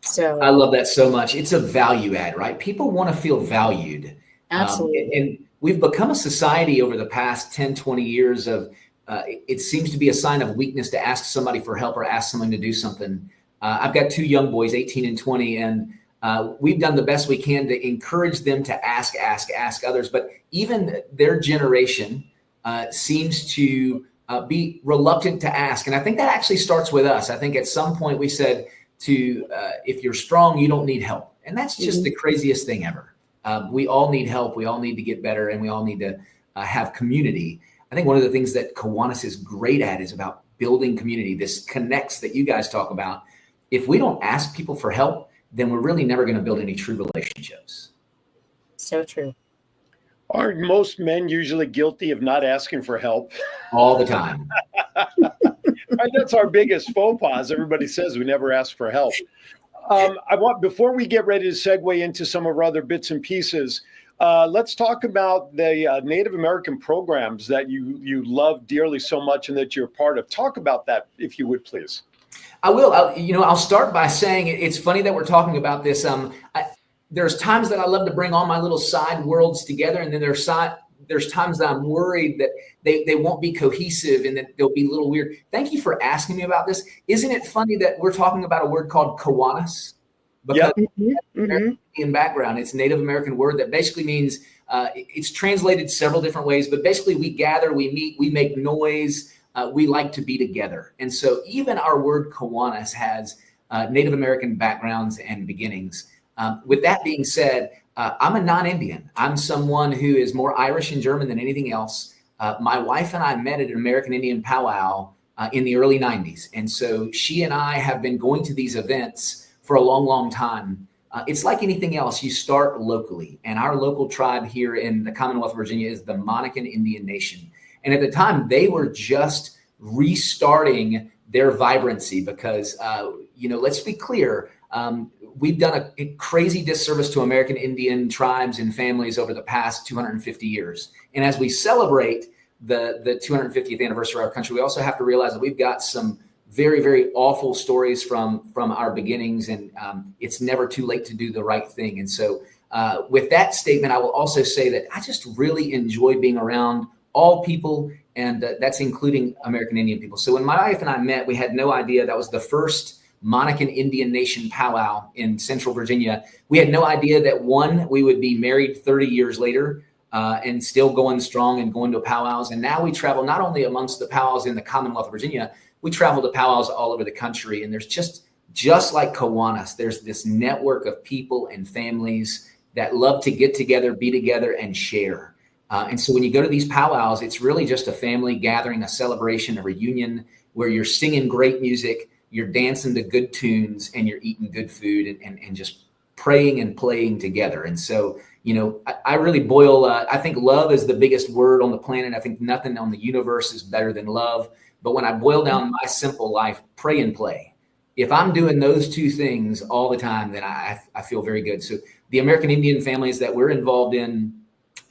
So I love that so much. It's a value add, right? People want to feel valued. Absolutely. And we've become a society over the past 10, 20 years of it seems to be a sign of weakness to ask somebody for help or ask someone to do something. I've got 2 young boys, 18 and 20, and we've done the best we can to encourage them to ask others. But even their generation seems to be reluctant to ask. And I think that actually starts with us. I think at some point we said if you're strong, you don't need help. And that's just the craziest thing ever. We all need help. We all need to get better, and we all need to have community. I think one of the things that Kiwanis is great at is about building community, this connects that you guys talk about. If we don't ask people for help, then we're really never going to build any true relationships. So true. Aren't most men usually guilty of not asking for help? All the time. That's our biggest faux pas. Everybody says we never ask for help. Before we get ready to segue into some of our other bits and pieces, let's talk about the Native American programs that you love dearly so much and that you're part of. Talk about that, if you would, please. I will. I'll start by saying it's funny that we're talking about this. There's times that I love to bring all my little side worlds together, and then there's times that I'm worried that they won't be cohesive and that they'll be a little weird. Thank you for asking me about this. Isn't it funny that we're talking about a word called Kiwanis? Because in background, it's a Native American word that basically means it's translated several different ways, but basically we gather, we meet, we make noise, we like to be together. And so even our word Kiwanis has Native American backgrounds and beginnings. With that being said, I'm a non-Indian. I'm someone who is more Irish and German than anything else. My wife and I met at an American Indian powwow in the early 90s. And so she and I have been going to these events for a long, long time. It's like anything else. You start locally. And our local tribe here in the Commonwealth of Virginia is the Monacan Indian Nation. And at the time, they were just restarting their vibrancy because, let's be clear, we've done a crazy disservice to American Indian tribes and families over the past 250 years. And as we celebrate the 250th anniversary of our country, we also have to realize that we've got some very, very awful stories from our beginnings, and it's never too late to do the right thing. And so with that statement, I will also say that I just really enjoy being around all people, and that's including American Indian people. So when my wife and I met, we had no idea that was the first Monacan Indian Nation powwow in Central Virginia. We had no idea that we would be married 30 years later and still going strong and going to powwows. And now we travel not only amongst the powwows in the Commonwealth of Virginia, we travel to powwows all over the country. And there's just like Kiwanis, there's this network of people and families that love to get together, be together, and share. And so when you go to these powwows, it's really just a family gathering, a celebration, a reunion where you're singing great music, you're dancing to good tunes, and you're eating good food and just praying and playing together. And so, I really I think love is the biggest word on the planet. I think nothing on the universe is better than love. But when I boil down my simple life, pray and play. If I'm doing those two things all the time, then I feel very good. So the American Indian families that we're involved in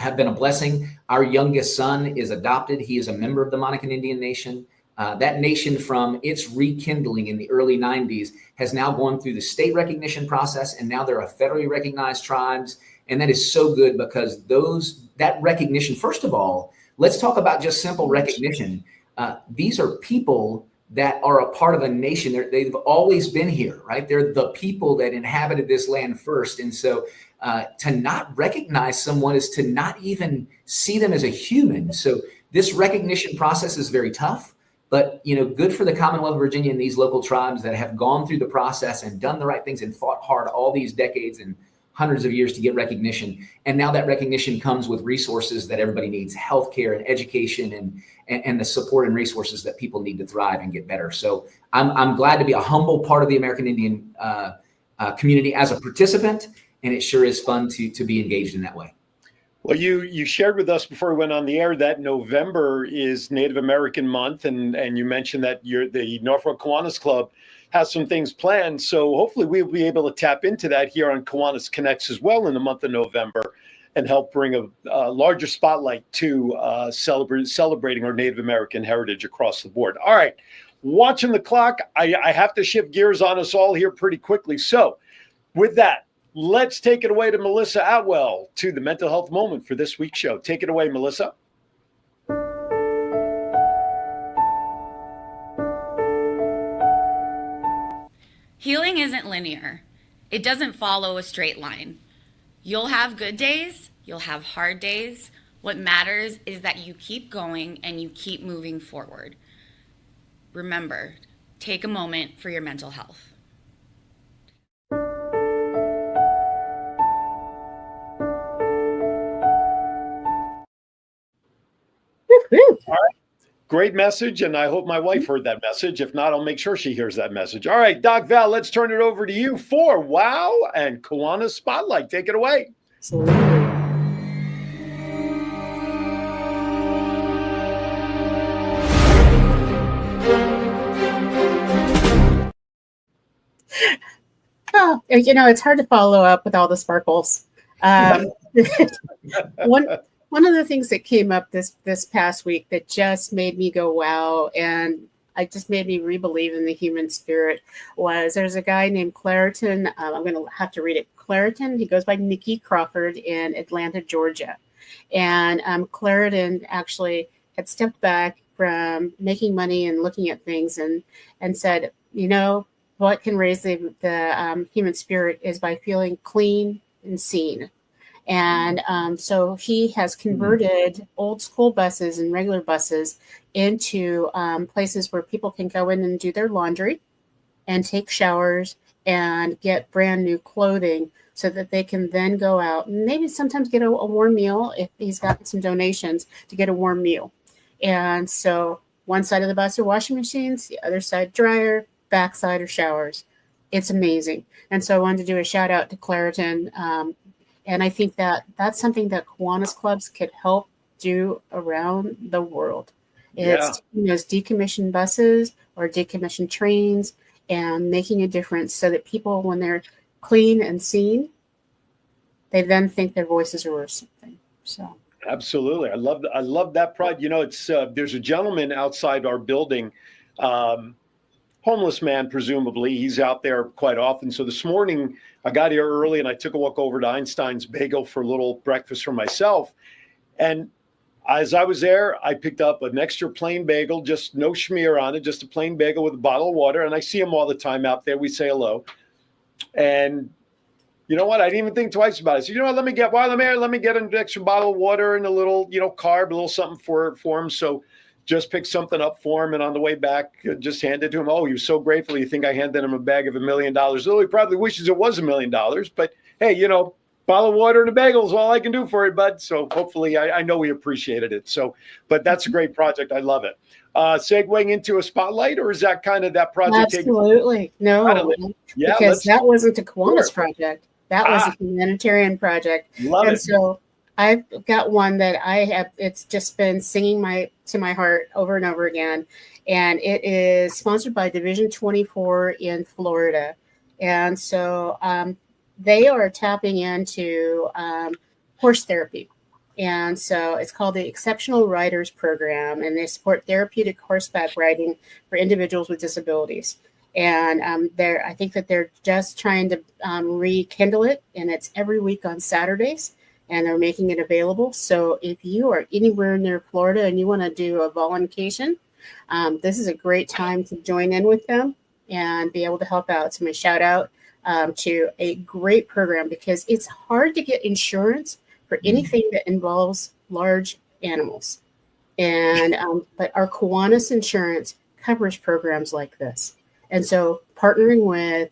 have been a blessing. Our youngest son is adopted. He is a member of the Monacan Indian Nation. That nation, from its rekindling in the early 90s, has now gone through the state recognition process, and now they're a federally recognized tribes. And that is so good because that recognition, first of all, let's talk about just simple recognition. These are people that are a part of a nation. They've always been here, right? They're the people that inhabited this land first. And so to not recognize someone is to not even see them as a human. So this recognition process is very tough, but good for the Commonwealth of Virginia and these local tribes that have gone through the process and done the right things and fought hard all these decades and hundreds of years to get recognition. And now that recognition comes with resources that everybody needs, healthcare and education and the support and resources that people need to thrive and get better. So I'm glad to be a humble part of the American Indian community as a participant, and it sure is fun to be engaged in that way. Well, you shared with us before we went on the air that November is Native American Month, and you mentioned that the Norfolk Kiwanis Club has some things planned. So hopefully we'll be able to tap into that here on Kiwanis Connects as well in the month of November and help bring a larger spotlight to celebrating our Native American heritage across the board. All right, watching the clock, I have to shift gears on us all here pretty quickly. So with that, let's take it away to Melissa Atwell to the mental health moment for this week's show. Take it away, Melissa. Healing isn't linear. It doesn't follow a straight line. You'll have good days, you'll have hard days. What matters is that you keep going and you keep moving forward. Remember, take a moment for your mental health. All right. Great message, and I hope my wife heard that message. If not, I'll make sure she hears that message. All right, Doc Val, let's turn it over to you for Wow and Kiwanis Spotlight. Take it away. Absolutely. Oh, it's hard to follow up with all the sparkles. One of the things that came up this past week that just made me go wow, and it just made me re-believe in the human spirit was there's a guy named Clariton. I'm going to have to read it. Clariton. He goes by Nicky Crawford in Atlanta, Georgia. And Clariton actually had stepped back from making money and looking at things and said, what can raise the human spirit is by feeling clean and seen. And so he has converted old school buses and regular buses into places where people can go in and do their laundry and take showers and get brand new clothing so that they can then go out and maybe sometimes get a warm meal if he's got some donations to get a warm meal. And so one side of the bus are washing machines, the other side dryer, back side are showers. It's amazing. And so I wanted to do a shout out to Clariton. And I think that that's something that Kiwanis clubs could help do around the world. It's decommissioned buses or decommissioned trains and making a difference so that people, when they're clean and seen, they then think their voices are worth something. So absolutely, I love that pride. It's there's a gentleman outside our building, homeless man, presumably. He's out there quite often. So this morning I got here early and I took a walk over to Einstein's Bagel for a little breakfast for myself. And as I was there, I picked up an extra plain bagel, just no schmear on it, just a plain bagel with a bottle of water. And I see him all the time out there. We say hello. And you know what? I didn't even think twice about it. So, let me get an extra bottle of water and a little, carb, a little something for him. So just picked something up for him. And on the way back, just handed to him. Oh, he was so grateful. You think I handed him a bag of $1 million. Though he probably wishes it was $1 million. But hey, bottle of water and a bagel is all I can do for you, bud. So hopefully I know he appreciated it. So, but that's a great project. I love it. Segueing into a spotlight, or is that kind of that project? Absolutely. Because that wasn't a Kiwanis project. That was a humanitarian project. Love it. So I've got one that it's just been singing to my heart over and over again. And it is sponsored by Division 24 in Florida. And so they are tapping into horse therapy. And so it's called the Exceptional Riders Program, and they support therapeutic horseback riding for individuals with disabilities. And I think that they're just trying to rekindle it, and it's every week on Saturdays, and they're making it available. So if you are anywhere near Florida and you want to do a volunteer, this is a great time to join in with them and be able to help out. So my shout out to a great program, because it's hard to get insurance for anything that involves large animals. And but our Kiwanis insurance covers programs like this. And so partnering with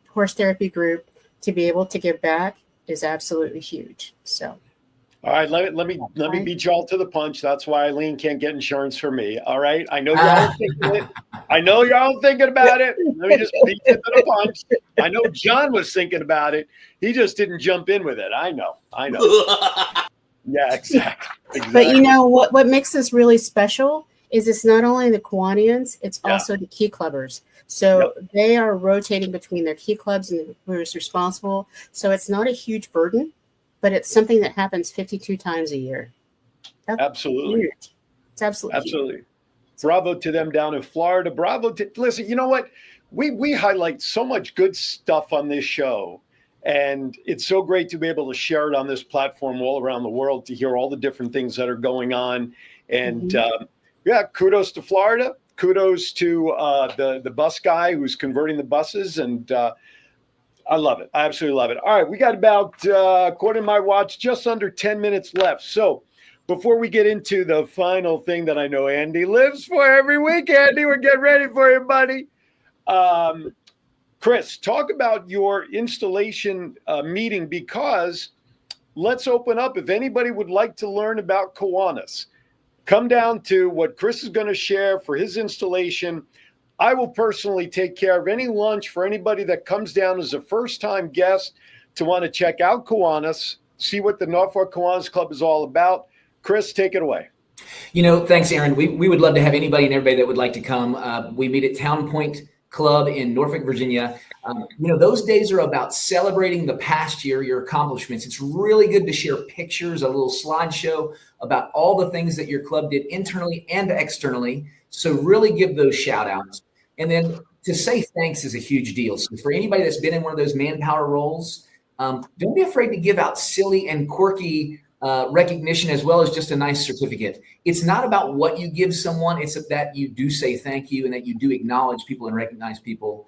Horse Therapy Group to be able to give back is absolutely huge. So all right, let me beat y'all to the punch. That's why Eileen can't get insurance for me. All right, I know y'all are thinking it. I know y'all thinking about it. Let me just beat you to the punch. I know John was thinking about it. He just didn't jump in with it. I know. Yeah, exactly. But what makes this really special is it's not only the Kiwanians, it's also the key clubbers. So they are rotating between their key clubs and who is responsible. So it's not a huge burden, but it's something that happens 52 times a year. That's absolutely huge. It's absolutely huge. Bravo to them down in Florida. Bravo to listen. You know what? We highlight so much good stuff on this show, and it's so great to be able to share it on this platform all around the world, to hear all the different things that are going on. And kudos to Florida. kudos to the bus guy who's converting the buses, and I love it. I absolutely love it. All right, we got about, according to my watch, just under 10 minutes left. So before we get into the final thing that I know Andy lives for every week, Andy, we're getting ready for you, buddy. Chris, talk about your installation meeting, because let's open up. If anybody would like to learn about Kiwanis, come down to what Chris is going to share for his installation. I will personally take care of any lunch for anybody that comes down as a first-time guest to want to check out Kiwanis, see what the Norfolk Kiwanis Club is all about. Chris, take it away. Thanks, Aaron. We would love to have anybody and everybody that would like to come. We meet at Town Point Club in Norfolk, Virginia. Those days are about celebrating the past year, your accomplishments. It's really good to share pictures, a little slideshow about all the things that your club did internally and externally. So really give those shout outs. And then to say thanks is a huge deal. So for anybody that's been in one of those manpower roles, don't be afraid to give out silly and quirky recognition as well as just a nice certificate. It's not about what you give someone. It's that you do say thank you and that you do acknowledge people and recognize people.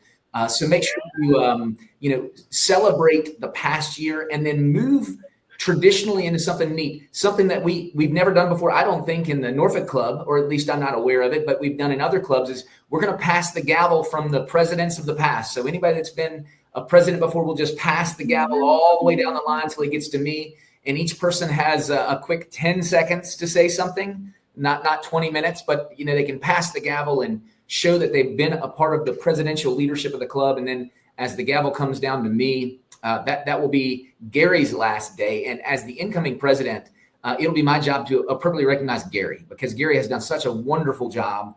So make sure you celebrate the past year and then move traditionally into something neat, something that we've never done before. I don't think in the Norfolk Club, or at least I'm not aware of it, but we've done in other clubs, is we're going to pass the gavel from the presidents of the past. So anybody that's been a president before will just pass the gavel all the way down the line until it gets to me. And each person has a quick 10 seconds to say something, not 20 minutes, but they can pass the gavel and show that they've been a part of the presidential leadership of the club. And then as the gavel comes down to me, that will be Gary's last day. And as the incoming president, it'll be my job to appropriately recognize Gary, because Gary has done such a wonderful job.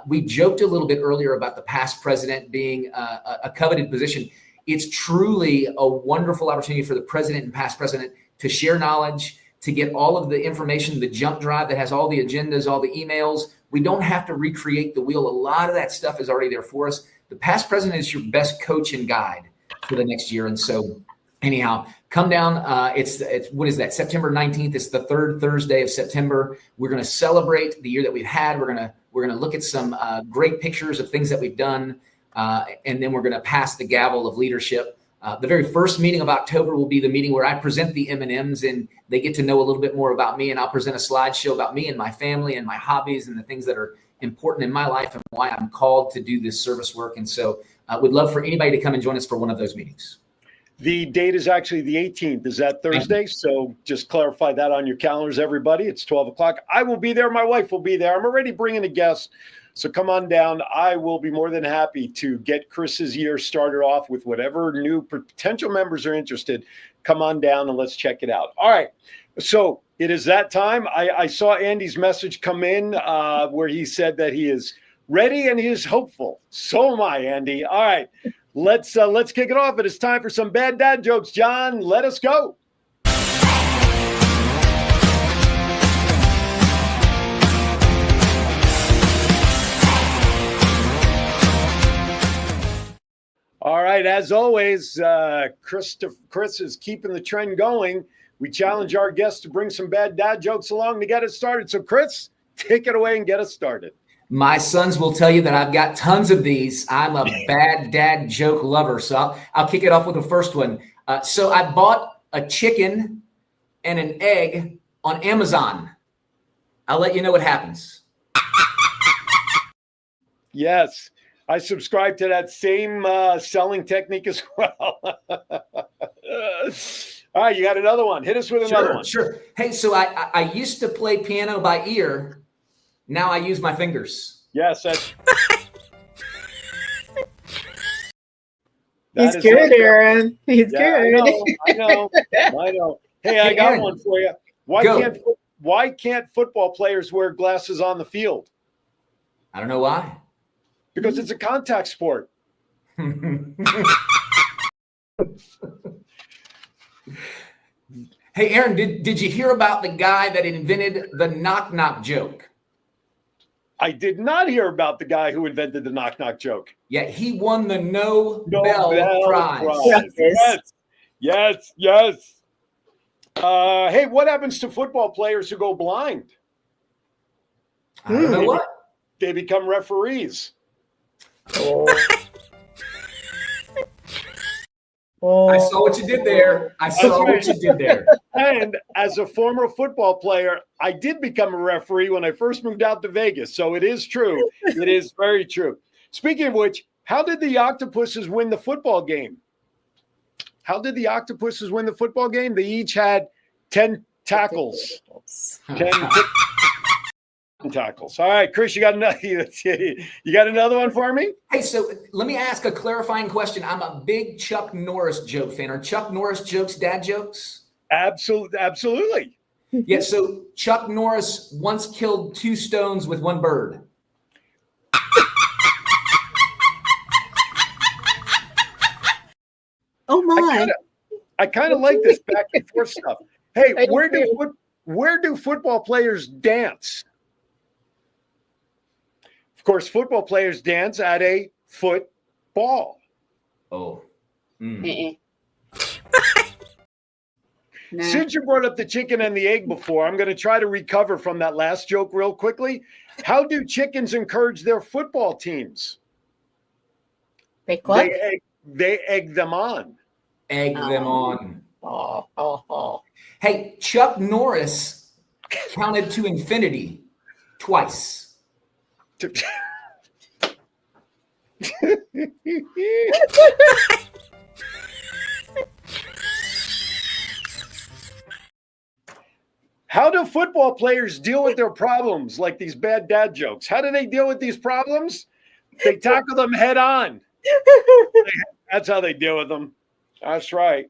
We joked a little bit earlier about the past president being a coveted position. It's truly a wonderful opportunity for the president and past president to share knowledge, to get all of the information, the jump drive that has all the agendas, all the emails. We don't have to recreate the wheel. A lot of that stuff is already there for us. The past president is your best coach and guide for the next year. And so anyhow, come down. It's what is that? September 19th. It's the third Thursday of September. We're going to celebrate the year that we've had. We're going to look at some great pictures of things that we've done. And then we're going to pass the gavel of leadership. The very first meeting of October will be the meeting where I present the M&Ms and they get to know a little bit more about me, and I'll present a slideshow about me and my family and my hobbies and the things that are important in my life and why I'm called to do this service work. And so we'd love for anybody to come and join us for one of those meetings. The date is actually the 18th. Is that Thursday? So just clarify that on your calendars, everybody. It's 12 o'clock. I will be there. My wife will be there. I'm already bringing a guest. So come on down. I will be more than happy to get Chris's year started off with whatever new potential members are interested. Come on down and let's check it out. All right. So it is that time. I saw Andy's message come in where he said that he is ready and he is hopeful. So am I, Andy. All right. Let's kick it off. It is time for some bad dad jokes. John, let us go. All right, as always, Chris is keeping the trend going. We challenge our guests to bring some bad dad jokes along to get it started. So, Chris, take it away and get us started. My sons will tell you that I've got tons of these. I'm a bad dad joke lover. So I'll kick it off with the first one. So I bought a chicken and an egg on Amazon. I'll let you know what happens. Yes. I subscribe to that same selling technique as well. All right, you got another one. Hit us with another one. Sure. Hey, so I used to play piano by ear. Now I use my fingers. Yes, that's... He's good, Aaron. He's good. I know. Hey, I got one for you. Why can't football players wear glasses on the field? I don't know why. Because it's a contact sport. Hey, Aaron, did you hear about the guy that invented the knock-knock joke? I did not hear about the guy who invented the knock-knock joke. Yeah, he won the Nobel Prize. Yes. Hey, what happens to football players who go blind? I don't know what. they become referees. Oh. I saw what you did there. And as a former football player, I did become a referee when I first moved out to Vegas. So it is true. It is very true. Speaking of which, how did the Octopuses win the football game? They each had 10 tackles. 10 tackles. All right, Chris, you got another one for me? Hey, so let me ask a clarifying question. I'm a big Chuck Norris joke fan. Are Chuck Norris jokes dad jokes? Absolutely. Yeah, so Chuck Norris once killed 2 stones with 1 bird. Oh my! I kind of like this back and forth stuff. Hey, where do football players dance? Of course, football players dance at a football. Oh. Since you brought up the chicken and the egg before, I'm going to try to recover from that last joke real quickly. How do chickens encourage their football teams? They egg them on. Hey, Chuck Norris counted to infinity twice. How do football players deal with their problems, like these bad dad jokes? How do they deal with these problems? They tackle them head on. That's how they deal with them. That's right.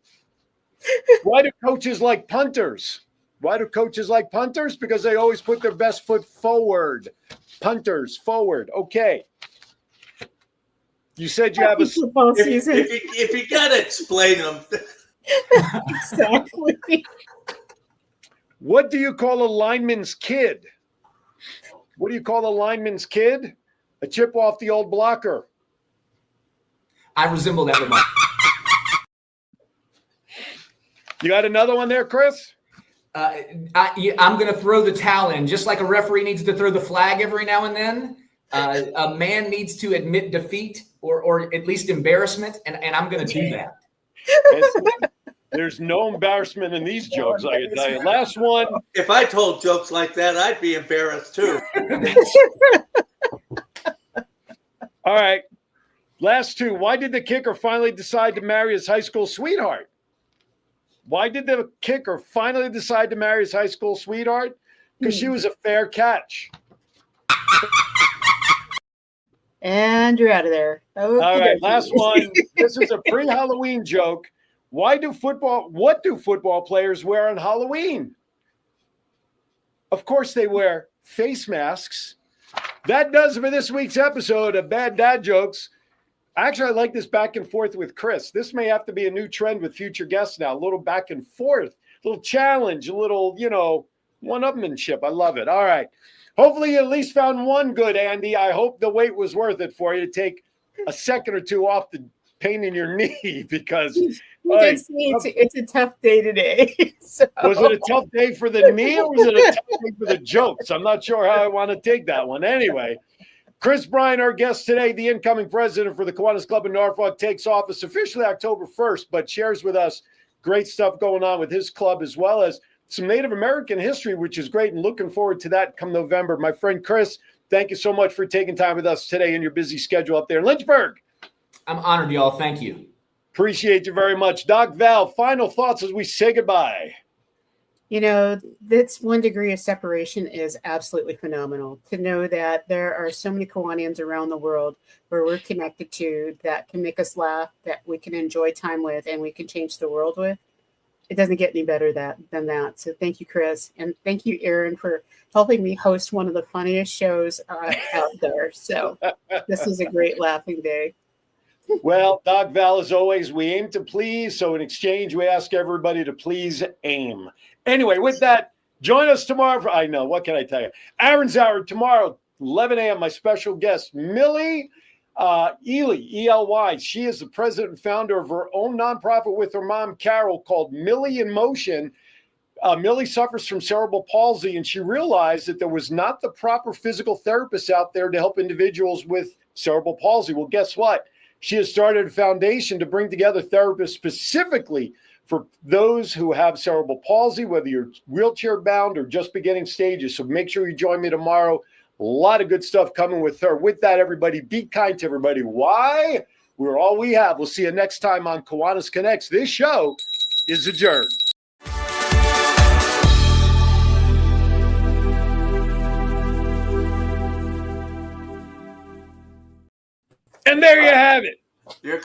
Why do coaches like punters? Because they always put their best foot forward. Punters forward. Okay. You said you have a football season. If you gotta explain them. Exactly. What do you call a lineman's kid? A chip off the old blocker. I resemble that remark. You got another one there, Chris? I'm going to throw the towel in. Just like a referee needs to throw the flag every now and then, a man needs to admit defeat or at least embarrassment, and I'm going to do that. There's no embarrassment in these jokes, I can tell you. Last one. If I told jokes like that, I'd be embarrassed too. All right. Last two. Why did the kicker finally decide to marry his high school sweetheart? Because she was a fair catch. And you're out of there. Okay. All right, last one. This is a pre-Halloween joke. What do football players wear on Halloween? Of course they wear face masks. That does it for this week's episode of Bad Dad Jokes. Actually, I like this back and forth with Chris. This may have to be a new trend with future guests now. A little back and forth, a little challenge, a little, one-upmanship. I love it. All right. Hopefully you at least found one good, Andy. I hope the wait was worth it for you to take a second or two off the pain in your knee because it's a tough day today. So. Was it a tough day for the knee or was it a tough day for the jokes? I'm not sure how I want to take that one. Anyway, Chris Bryant, our guest today, the incoming president for the Kiwanis Club in Norfolk, takes office officially October 1st, but shares with us great stuff going on with his club as well as some Native American history, which is great, and looking forward to that come November. My friend Chris, thank you so much for taking time with us today in your busy schedule up there in Lynchburg. I'm honored, y'all. Thank you. Appreciate you very much. Doc Val, final thoughts as we say goodbye. This 1 degree of separation is absolutely phenomenal. To know that there are so many Kiwanians around the world where we're connected to that can make us laugh, that we can enjoy time with, and we can change the world with. It doesn't get any better than that. So thank you, Chris. And thank you, Aaron, for helping me host one of the funniest shows out there. So this was a great laughing day. Well, Doc Val, as always, we aim to please. So in exchange, we ask everybody to please aim. Anyway, with that, join us tomorrow. I know, what can I tell you? Aaron's Hour tomorrow, 11 a.m. My special guest, Millie Ely, E-L-Y. She is the president and founder of her own nonprofit with her mom, Carol, called Millie in Motion. Millie suffers from cerebral palsy, and she realized that there was not the proper physical therapists out there to help individuals with cerebral palsy. Well, guess what? She has started a foundation to bring together therapists specifically for those who have cerebral palsy, whether you're wheelchair bound or just beginning stages. So make sure you join me tomorrow. A lot of good stuff coming with her. With that, everybody, be kind to everybody. Why? We're all we have. We'll see you next time on Kiwanis Connects. This show is adjourned. And there you have it.